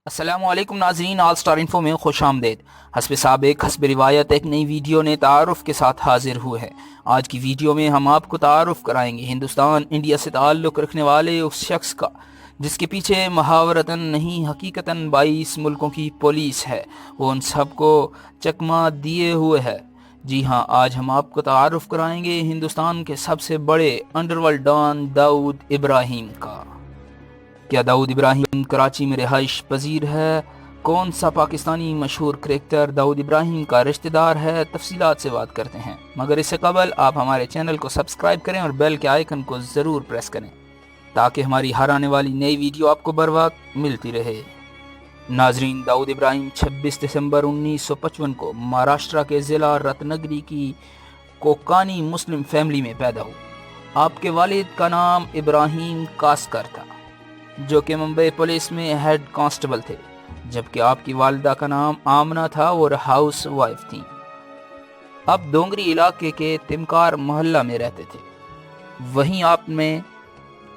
السلام علیکم ناظرین، آل سٹار انفو میں خوش آمدید۔ حسب سابق حسب روایت ایک نئی ویڈیو نے تعارف کے ساتھ حاضر ہوئے ہیں۔ آج کی ویڈیو میں ہم آپ کو تعارف کرائیں گے ہندوستان انڈیا سے تعلق رکھنے والے اس شخص کا جس کے پیچھے محاورتاً نہیں حقیقتاً 22 ملکوں کی پولیس ہے، وہ ان سب کو چکمہ دیے ہوئے ہے۔ جی ہاں، آج ہم آپ کو تعارف کرائیں گے ہندوستان کے سب سے بڑے انڈر ورلڈ ڈان داؤد ابراہیم کا۔ کیا داؤد ابراہیم کراچی میں رہائش پذیر ہے؟ کون سا پاکستانی مشہور کرکٹر داؤد ابراہیم کا رشتہ دار ہے؟ تفصیلات سے بات کرتے ہیں، مگر اس سے قبل آپ ہمارے چینل کو سبسکرائب کریں اور بیل کے آئیکن کو ضرور پریس کریں تاکہ ہماری ہر آنے والی نئی ویڈیو آپ کو بر وقت ملتی رہے۔ ناظرین، داؤد ابراہیم 26 دسمبر 1955 کو مہاراشٹر کے ضلع رتنگری کی کوکانی مسلم فیملی میں پیدا ہوئے۔ آپ کے والد کا نام ابراہیم کاسکر تھا جو کہ ممبئی پولیس میں ہیڈ کانسٹیبل تھے، جبکہ آپ کی والدہ کا نام آمنہ تھا اور ہاؤس وائف تھیں۔ آپ دونگری علاقے کے تمکار محلہ میں رہتے تھے۔ وہیں آپ نے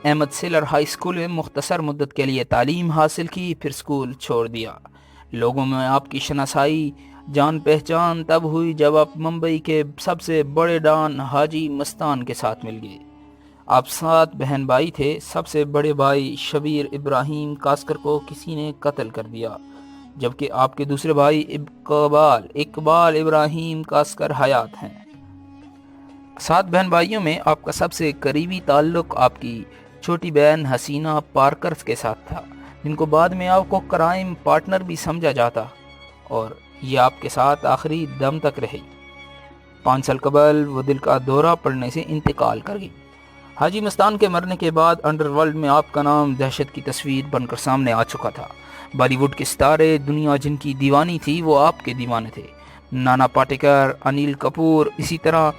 احمد سیلر ہائی اسکول میں مختصر مدت کے لیے تعلیم حاصل کی، پھر اسکول چھوڑ دیا۔ لوگوں میں آپ کی شناسائی جان پہچان تب ہوئی جب آپ ممبئی کے سب سے بڑے ڈان حاجی مستان کے ساتھ مل گئے۔ آپ 7 بہن بھائی تھے۔ سب سے بڑے بھائی شبیر ابراہیم کاسکر کو کسی نے قتل کر دیا، جبکہ آپ کے دوسرے بھائی اقبال ابراہیم کاسکر حیات ہیں۔ 7 بہن بھائیوں میں آپ کا سب سے قریبی تعلق آپ کی چھوٹی بہن حسینہ پارکر کے ساتھ تھا، جن کو بعد میں آپ کو کرائم پارٹنر بھی سمجھا جاتا، اور یہ آپ کے ساتھ آخری دم تک رہی۔ 5 سال قبل وہ دل کا دورہ پڑنے سے انتقال کر گئی۔ حاجی مستان کے مرنے کے بعد انڈر ورلڈ میں آپ کا نام دہشت کی تصویر بن کر سامنے آ چکا تھا۔ بالی ووڈ کے ستارے دنیا جن کی دیوانی تھی وہ آپ کے دیوانے تھے۔ نانا پاٹیکر، انیل کپور، اسی طرح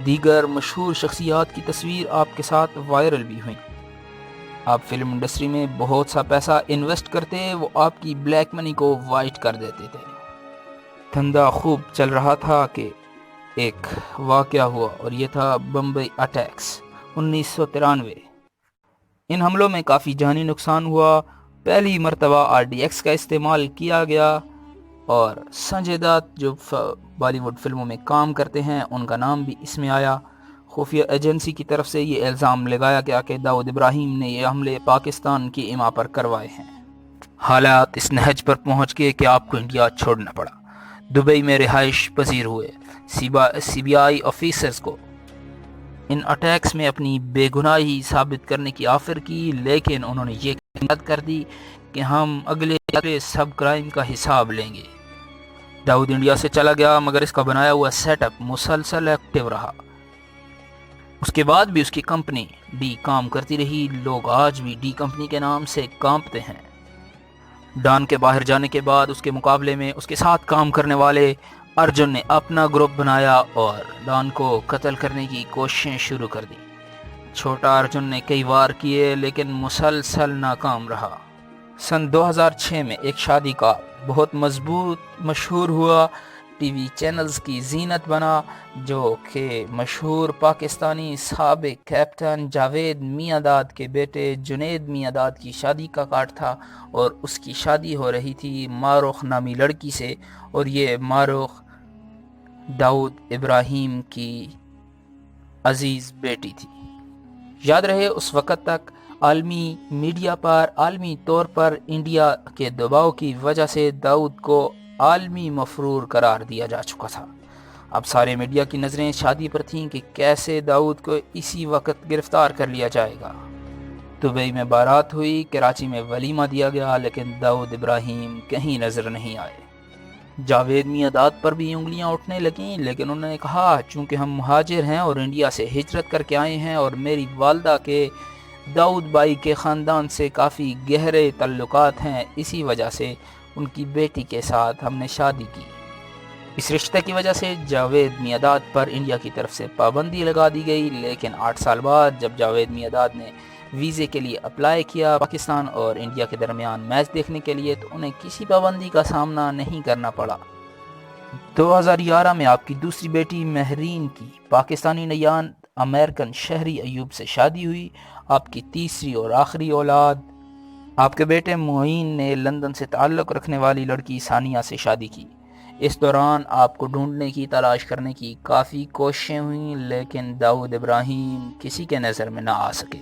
دیگر مشہور شخصیات کی تصویر آپ کے ساتھ وائرل بھی ہوئیں۔ آپ فلم انڈسٹری میں بہت سا پیسہ انویسٹ کرتے، وہ آپ کی بلیک منی کو وائٹ کر دیتے تھے۔ دھندا خوب چل رہا تھا کہ ایک واقعہ ہوا، اور یہ تھا بمبئی اٹیکس 1993۔ ان حملوں میں کافی جانی نقصان ہوا۔ پہلی مرتبہ RDX کا استعمال کیا گیا، اور سنجے دت جو بالی ووڈ فلموں میں کام کرتے ہیں ان کا نام بھی اس میں آیا۔ خفیہ ایجنسی کی طرف سے یہ الزام لگایا گیا کہ داؤد ابراہیم نے یہ حملے پاکستان کی ایما پر کروائے ہیں۔ حالات اس نہج پر پہنچ گئے کہ آپ کو انڈیا چھوڑنا پڑا۔ دبئی میں رہائش پذیر ہوئے۔ CBI آفیسرز کو ان اٹیکس میں اپنی بے گناہی ثابت کرنے کی آفر کی، لیکن انہوں نے یہ رد کر دی کہ ہم اگلے سب کرائم کا حساب لیں گے۔ داؤد انڈیا سے چلا گیا، مگر اس کا بنایا ہوا سیٹ اپ مسلسل ایکٹیو رہا۔ اس کے بعد بھی اس کی کمپنی ڈی کام کرتی رہی۔ لوگ آج بھی ڈی کمپنی کے نام سے کانپتے ہیں۔ ڈان کے باہر جانے کے بعد اس کے مقابلے میں اس کے ساتھ کام کرنے والے ارجن نے اپنا گروپ بنایا اور ڈان کو قتل کرنے کی کوششیں شروع کر دی۔ چھوٹا ارجن نے کئی وار کیے لیکن مسلسل ناکام رہا۔ سن 2006 میں ایک شادی کا بہت مشہور ہوا، ٹی وی چینلز کی زینت بنا، جو کہ مشہور پاکستانی سابق کیپٹن جاوید میاں داد کے بیٹے جنید میاں داد کی شادی کا کارڈ تھا، اور اس کی شادی ہو رہی تھی ماروخ نامی لڑکی سے، اور یہ ماروخ داؤد ابراہیم کی عزیز بیٹی تھی۔ یاد رہے اس وقت تک عالمی میڈیا پر عالمی طور پر انڈیا کے دباؤ کی وجہ سے داؤد کو عالمی مفرور قرار دیا جا چکا تھا۔ اب سارے میڈیا کی نظریں شادی پر تھیں کہ کیسے داؤد کو اسی وقت گرفتار کر لیا جائے گا۔ دبئی میں بارات ہوئی، کراچی میں ولیمہ دیا گیا، لیکن داؤد ابراہیم کہیں نظر نہیں آئے۔ جاوید میاں داد پر بھی انگلیاں اٹھنے لگیں، لیکن انہوں نے کہا چونکہ ہم مہاجر ہیں اور انڈیا سے ہجرت کر کے آئے ہیں، اور میری والدہ کے داؤد بھائی کے خاندان سے کافی گہرے تعلقات ہیں، اسی وجہ سے ان کی بیٹی کے ساتھ ہم نے شادی کی۔ اس رشتہ کی وجہ سے جاوید میاں داد پر انڈیا کی طرف سے پابندی لگا دی گئی، لیکن 8 سال بعد جب جاوید میاں داد نے ویزے کے لیے اپلائی کیا پاکستان اور انڈیا کے درمیان میچ دیکھنے کے لیے، تو انہیں کسی پابندی کا سامنا نہیں کرنا پڑا۔ 2011 میں آپ کی دوسری بیٹی مہرین کی پاکستانی نیان امریکن شہری ایوب سے شادی ہوئی۔ آپ کی تیسری اور آخری اولاد آپ کے بیٹے معین نے لندن سے تعلق رکھنے والی لڑکی ثانیہ سے شادی کی۔ اس دوران آپ کو ڈھونڈنے کی تلاش کرنے کی کافی کوششیں ہوئیں، لیکن داؤد ابراہیم کسی کے نظر میں نہ آ سکے۔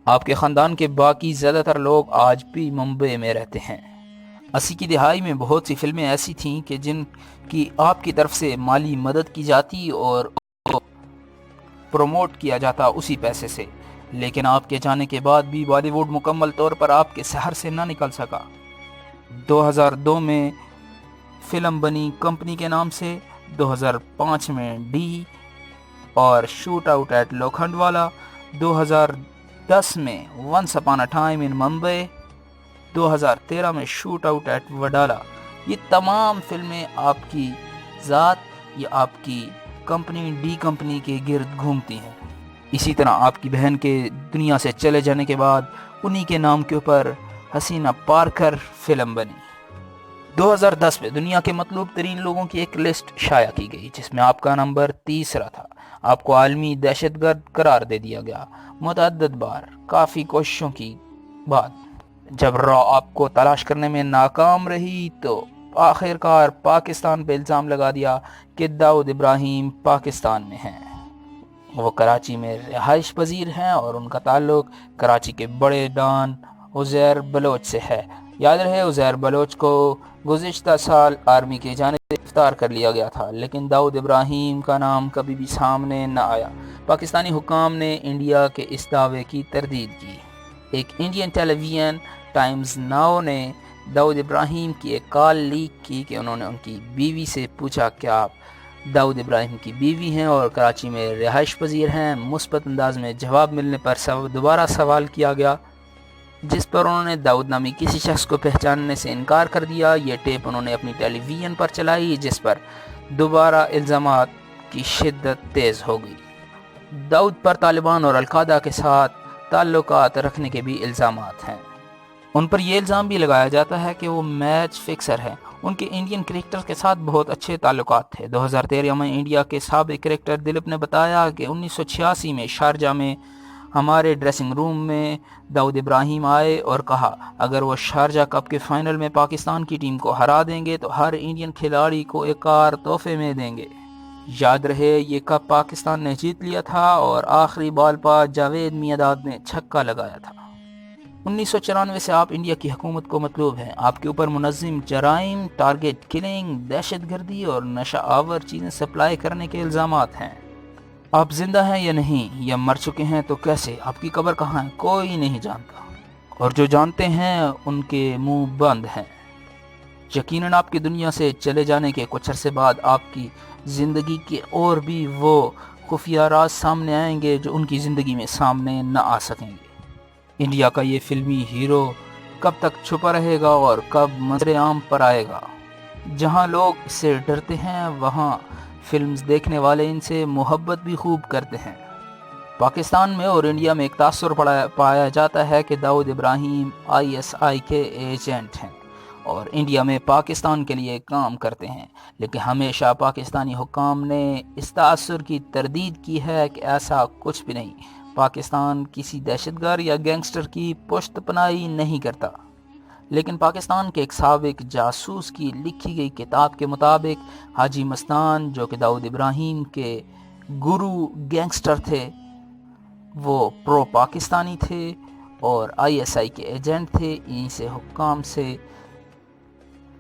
آپ کے خاندان کے باقی زیادہ تر لوگ آج بھی ممبئی میں رہتے ہیں۔ 80 کی دہائی میں بہت سی فلمیں ایسی تھیں کہ جن کی آپ کی طرف سے مالی مدد کی جاتی اور پروموٹ کیا جاتا اسی پیسے سے، لیکن آپ کے جانے کے بعد بھی بالی ووڈ مکمل طور پر آپ کے شہر سے نہ نکل سکا۔ 2002 میں فلم بنی کمپنی کے نام سے، 2005 میں ڈی اور شوٹ آؤٹ ایٹ لوکھنڈ والا، 2010 میں ونس اپان اے ٹائم ان ممبئی، 2013 میں شوٹ آؤٹ ایٹ وڈالہ۔ یہ تمام فلمیں آپ کی ذات یا آپ کی کمپنی ڈی کمپنی کے گرد گھومتی ہیں۔ اسی طرح آپ کی بہن کے دنیا سے چلے جانے کے بعد انہی کے نام کے اوپر حسینہ پارکر فلم بنی۔ 2010 میں دنیا کے مطلوب ترین لوگوں کی ایک لسٹ شائع کی گئی جس میں آپ کا نمبر 30 تھا۔ آپ کو عالمی دہشت گرد قرار دے دیا گیا متعدد بار۔ کافی کوششوں کی بعد جب را آپ کو تلاش کرنے میں ناکام رہی تو آخر کار پاکستان پہ الزام لگا دیا کہ داؤد ابراہیم پاکستان میں ہیں۔ وہ کراچی میں رہائش پذیر ہیں اور ان کا تعلق کراچی کے بڑے ڈان عزیر بلوچ سے ہے۔ یاد رہے عزیر بلوچ کو گزشتہ سال آرمی کی جانب سے گرفتار کر لیا گیا تھا، لیکن داؤد ابراہیم کا نام کبھی بھی سامنے نہ آیا۔ پاکستانی حکام نے انڈیا کے اس دعوے کی تردید کی۔ ایک انڈین ٹیلی ویژن ٹائمز ناؤ نے داؤد ابراہیم کی ایک کال لیک کی کہ انہوں نے ان کی بیوی سے پوچھا کہ آپ داؤد ابراہیم کی بیوی ہیں اور کراچی میں رہائش پذیر ہیں۔ مثبت انداز میں جواب ملنے پر دوبارہ سوال کیا گیا، جس پر انہوں نے داؤد نامی کسی شخص کو پہچاننے سے انکار کر دیا۔ یہ ٹیپ انہوں نے اپنی ٹیلی ویژن پر چلائی، جس پر دوبارہ الزامات کی شدت تیز ہو گئی۔ داؤد پر طالبان اور القاعدہ کے ساتھ تعلقات رکھنے کے بھی الزامات ہیں۔ ان پر یہ الزام بھی لگایا جاتا ہے کہ وہ میچ فکسر ہیں۔ ان کے انڈین کرکٹر کے ساتھ بہت اچھے تعلقات تھے۔ 2013 میں انڈیا کے سابق کرکٹر دلیپ نے بتایا کہ 1986 میں شارجہ میں ہمارے ڈریسنگ روم میں داؤد ابراہیم آئے اور کہا اگر وہ شارجہ کپ کے فائنل میں پاکستان کی ٹیم کو ہرا دیں گے تو ہر انڈین کھلاڑی کو ایک کار تحفے میں دیں گے۔ یاد رہے یہ کپ پاکستان نے جیت لیا تھا اور آخری بال پر جاوید میانداد نے چھکا لگایا تھا۔ 1994 سے آپ انڈیا کی حکومت کو مطلوب ہیں۔ آپ کے اوپر منظم جرائم، ٹارگٹ کلنگ، دہشت گردی اور نشہ آور چیزیں سپلائی کرنے کے الزامات ہیں۔ آپ زندہ ہیں یا نہیں، یا مر چکے ہیں تو کیسے؟ آپ کی قبر کہاں ہے؟ کوئی نہیں جانتا، اور جو جانتے ہیں ان کے منہ بند ہیں۔ یقیناً آپ کی دنیا سے چلے جانے کے کچھ عرصے بعد آپ کی زندگی کے اور بھی وہ خفیہ راز سامنے آئیں گے جو ان کی زندگی میں سامنے نہ آ سکیں گے۔ انڈیا کا یہ فلمی ہیرو کب تک چھپا رہے گا اور کب منظر عام پر آئے گا؟ جہاں لوگ اس سے ڈرتے ہیں وہاں فلمز دیکھنے والے ان سے محبت بھی خوب کرتے ہیں۔ پاکستان میں اور انڈیا میں ایک تاثر پایا جاتا ہے کہ داؤد ابراہیم ISI کے ایجنٹ ہیں اور انڈیا میں پاکستان کے لیے کام کرتے ہیں، لیکن ہمیشہ پاکستانی حکام نے اس تاثر کی تردید کی ہے کہ ایسا کچھ بھی نہیں۔ پاکستان کسی دہشت گرد یا گینگسٹر کی پشت پناہی نہیں کرتا، لیکن پاکستان کے ایک سابق جاسوس کی لکھی گئی کتاب کے مطابق حاجی مستان جو کہ داؤد ابراہیم کے گرو گینگسٹر تھے، وہ پرو پاکستانی تھے اور ISI کے ایجنٹ تھے۔ انہی سے حکام سے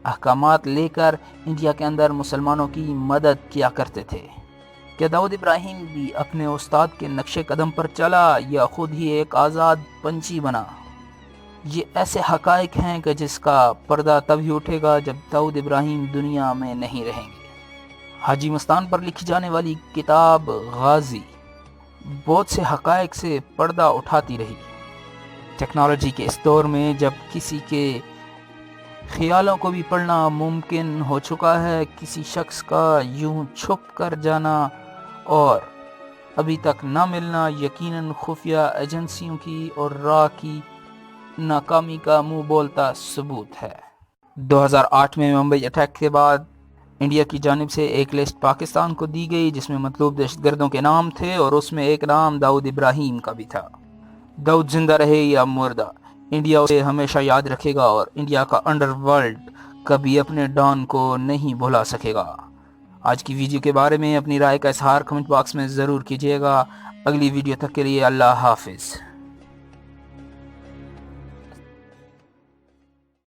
احکامات لے کر انڈیا کے اندر مسلمانوں کی مدد کیا کرتے تھے۔ کیا داؤد ابراہیم بھی اپنے استاد کے نقش قدم پر چلا یا خود ہی ایک آزاد پنچھی بنا؟ یہ ایسے حقائق ہیں کہ جس کا پردہ تبھی اٹھے گا جب داؤد ابراہیم دنیا میں نہیں رہیں گے۔ حاجی مستان پر لکھی جانے والی کتاب غازی بہت سے حقائق سے پردہ اٹھاتی رہی۔ ٹیکنالوجی کے اس دور میں جب کسی کے خیالوں کو بھی پڑھنا ممکن ہو چکا ہے، کسی شخص کا یوں چھپ کر جانا اور ابھی تک نہ ملنا یقیناً خفیہ ایجنسیوں کی اور را کی ناکامی کا منہ بولتا ثبوت ہے۔ 2008 میں ممبئی اٹیک کے بعد انڈیا کی جانب سے ایک لسٹ پاکستان کو دی گئی جس میں مطلوب دہشت گردوں کے نام تھے اور اس میں ایک نام داؤد ابراہیم کا بھی تھا۔ داؤد زندہ رہے یا مردہ، انڈیا اسے ہمیشہ یاد رکھے گا اور انڈیا کا انڈر ورلڈ کبھی اپنے ڈان کو نہیں بھلا سکے گا۔ آج کی ویڈیو کے بارے میں اپنی رائے کا اظہار کمنٹ باکس میں ضرور کیجیے گا۔ اگلی ویڈیو تک کے لیے اللہ حافظ۔